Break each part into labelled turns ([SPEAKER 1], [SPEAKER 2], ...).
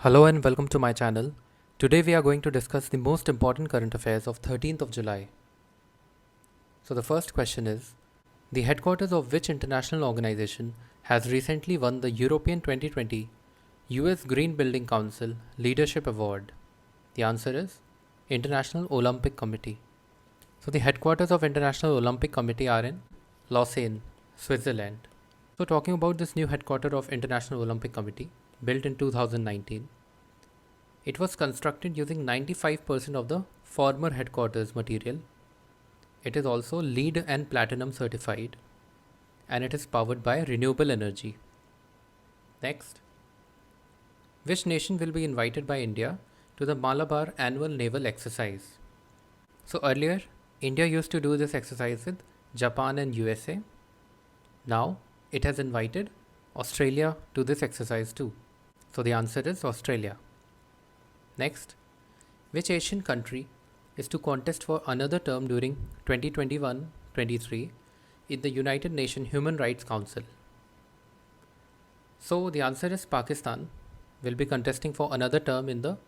[SPEAKER 1] Hello and welcome to my channel. Today we are going to discuss the most important current affairs of 13th of July. So the first question is, the headquarters of which international organization has recently won the European 2020 US Green Building Council Leadership Award? The answer is International Olympic Committee. So the headquarters of International Olympic Committee are in Lausanne, Switzerland. So talking about this new headquarters of International Olympic Committee, built in 2019, it was constructed using 95% of the former headquarters material. It is also LEED and Platinum certified, and it is powered by renewable energy. Next, which nation will be invited by India to the Malabar annual naval exercise? So earlier, India used to do this exercise with Japan and USA. Now, it has invited Australia to this exercise too. So the answer is Australia. Next, which Asian country is to contest for another term during 2021-23 in the United Nations Human Rights Council? So the answer is Pakistan will be contesting for another term in the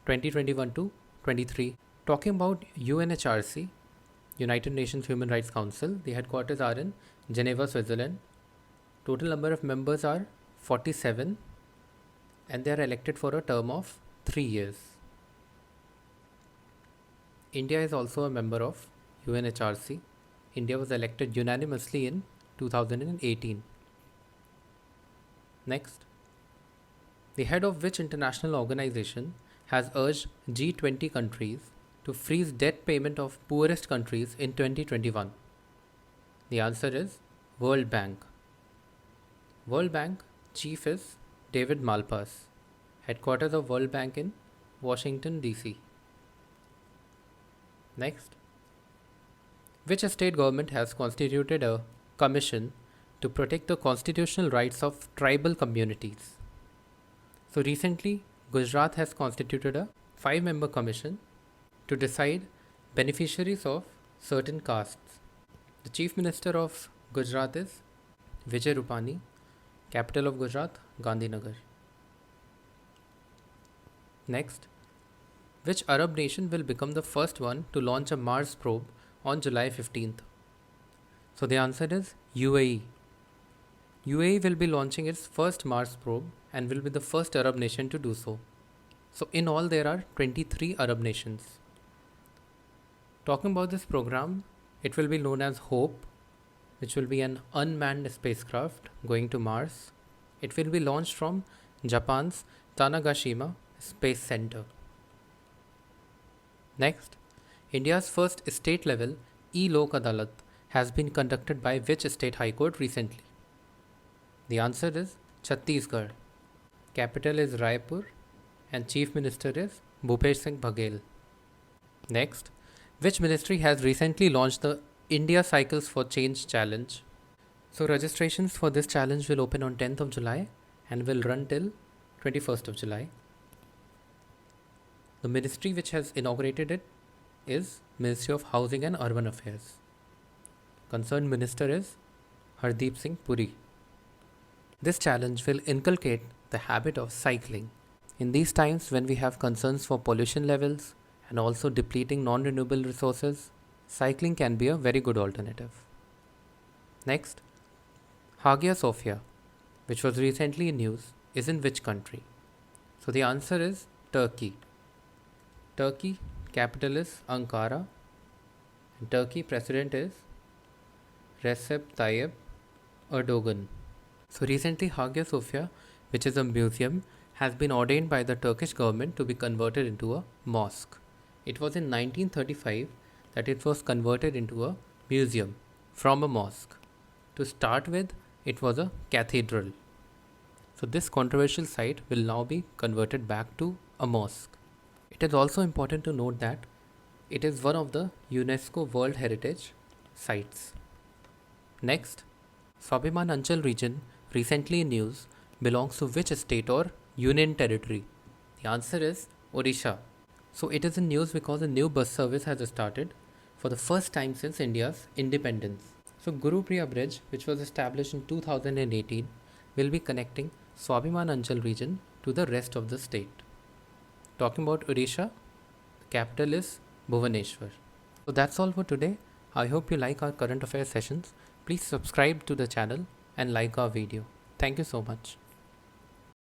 [SPEAKER 1] 2021-23. Talking about UNHRC, United Nations Human Rights Council, the headquarters are in Geneva, Switzerland. Total number of members are 47 and they are elected for a term of 3 years. India is also a member of UNHRC. India was elected unanimously in 2018. Next, the head of which international organization has urged G20 countries to freeze debt payment of poorest countries in 2021? The answer is World Bank. World Bank chief is David Malpass. Headquarters of World Bank in Washington, D.C. Next, which state government has constituted a commission to protect the constitutional rights of tribal communities? So recently, Gujarat has constituted a 5-member commission to decide beneficiaries of certain castes. The Chief Minister of Gujarat is Vijay Rupani. Capital of Gujarat, Gandhinagar. Next, which Arab nation will become the first one to launch a Mars probe on July 15th? So the answer is UAE. UAE will be launching its first Mars probe and will be the first Arab nation to do so. So in all there are 23 Arab nations. Talking about this program, it will be known as HOPE, which will be an unmanned spacecraft going to Mars. It will be launched from Japan's Tanegashima Space Center. Next, India's first state level e-Lok Adalat has been conducted by which state high court recently? The answer is Chhattisgarh. Capital is Raipur and Chief Minister is Bhupesh Singh Baghel. Next, which ministry has recently launched the India Cycles for Change challenge? So registrations for this challenge will open on 10th of July and will run till 21st of July. The ministry which has inaugurated it is Ministry of Housing and Urban Affairs. Concerned minister is Hardeep Singh Puri. This challenge will inculcate the habit of cycling. In these times when we have concerns for pollution levels and also depleting non-renewable resources, cycling can be a very good alternative. Next, Hagia Sophia, which was recently in news, is in which country? So the answer is Turkey. Turkey, capital is Ankara, and Turkey president is Recep Tayyip Erdogan. So recently Hagia Sophia, which is a museum, has been ordained by the Turkish government to be converted into a mosque. It was in 1935 that it was converted into a museum from a mosque. To start with, it was a cathedral. So this controversial site will now be converted back to a mosque. It is also important to note that it is one of the UNESCO World Heritage Sites. Next, Swabhiman Anchal region, recently in news, belongs to which state or union territory? The answer is Odisha. So it is in news because a new bus service has started for the first time since India's independence. So Gurupriya Bridge, which was established in 2018, will be connecting Swabhiman Anchal region to the rest of the state. Talking about Odisha, the capital is Bhubaneswar. So that's all for today. I hope you like our current affairs sessions. Please subscribe to the channel and like our video. Thank you so much.